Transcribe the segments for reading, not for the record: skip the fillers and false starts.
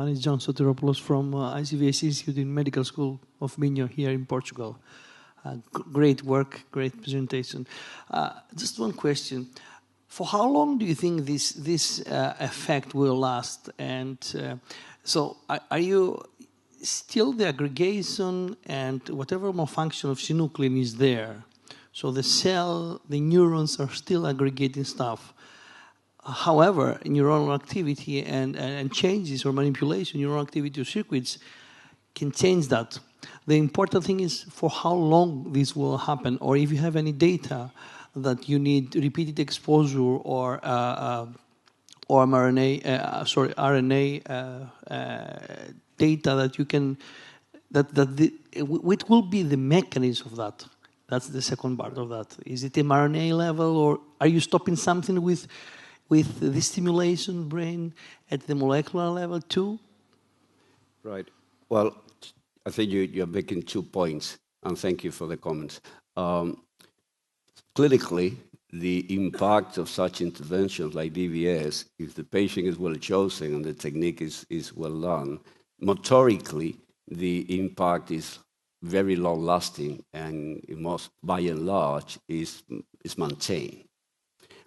My name is John Soteropoulos from ICVS Institute in Medical School of Minho here in Portugal. Great work, great presentation. Just one question. For how long do you think this effect will last? And so are you still the aggregation and whatever malfunction of synuclein is there? So the cell, the neurons are still aggregating stuff. However, neuronal activity and changes or manipulation, neuronal activity of circuits can change that. The important thing is for how long this will happen, or if you have any data that you need repeated exposure or RNA data that you can, what will be the mechanism of that? That's the second part of that. Is it mRNA level, or are you stopping something with the stimulation brain at the molecular level too? Right. Well, I think you're making 2 points, and thank you for the comments. Clinically, the impact of such interventions like DVS, if the patient is well chosen and the technique is well done, motorically, the impact is very long-lasting and by and large is maintained.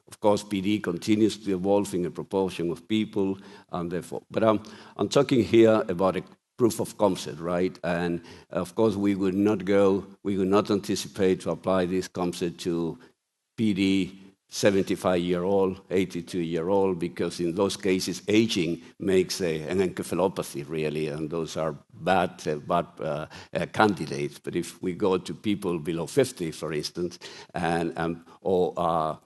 Of course, PD continues to evolve in a proportion of people, and therefore. But I'm talking here about a proof of concept, right? And of course, we would not anticipate to apply this concept to PD 75-year-old, 82-year-old, because in those cases, aging makes an encephalopathy, really, and those are bad candidates. But if we go to people below 50, for instance, or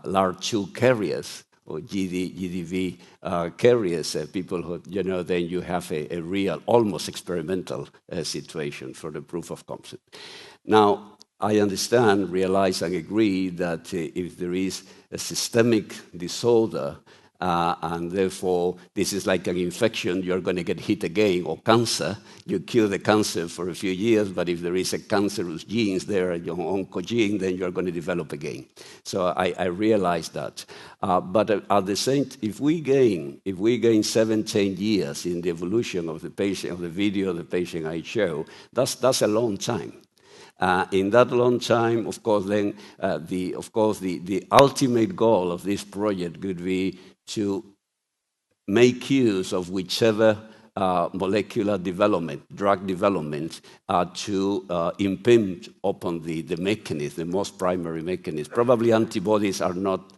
large 2 carriers, or GDV carriers, people who, then you have a real, almost experimental situation for the proof of concept. Now, I understand, realize, and agree that if there is a systemic disorder, and therefore this is like an infection, you're going to get hit again, or cancer, you cure the cancer for a few years, but if there is a cancerous genes there, your oncogene, then you're going to develop again. So I realize that. But at the same time, if we gain 17 years in the evolution of the patient, of the video of the patient I show, that's a long time. In that long time, of course, then the ultimate goal of this project could be to make use of whichever molecular development, drug development, to impinge upon the mechanism, the most primary mechanism. Probably antibodies are not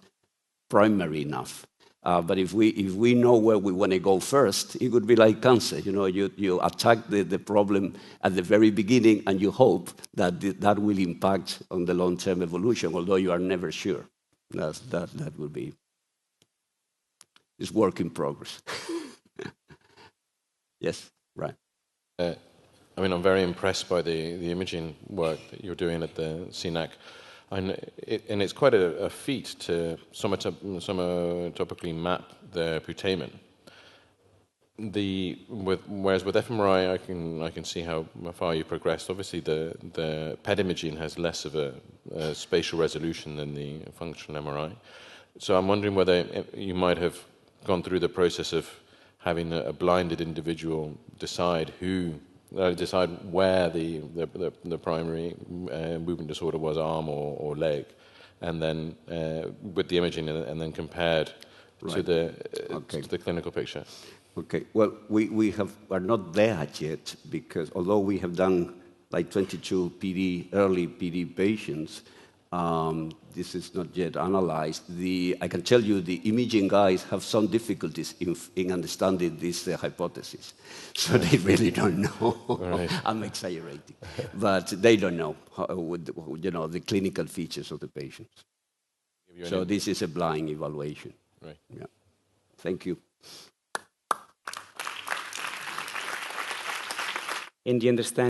primary enough. But if we know where we want to go first, it would be like cancer. You attack the problem at the very beginning, and you hope that that will impact on the long-term evolution, although you are never sure. That would be. It's work in progress. Yes, right. I mean, I'm very impressed by the imaging work that you're doing at the CINAC. And it's quite a feat to somotopically map the putamen. Whereas with fMRI, I can see how far you progressed. Obviously, the PET imaging has less of a spatial resolution than the functional MRI. So I'm wondering whether you might have gone through the process of having a blinded individual decide where the primary movement disorder was, arm or leg, and then with the imaging, and then compared to the clinical picture. Okay. Well, we are not there yet, because although we have done like 22 early PD patients, this is not yet analyzed. I can tell you the imaging guys have some difficulties in understanding this hypothesis. So they really don't know. Right. I'm exaggerating. But they don't know, the clinical features of the patients. So this is a blind evaluation. Right. Yeah. Thank you. In the understanding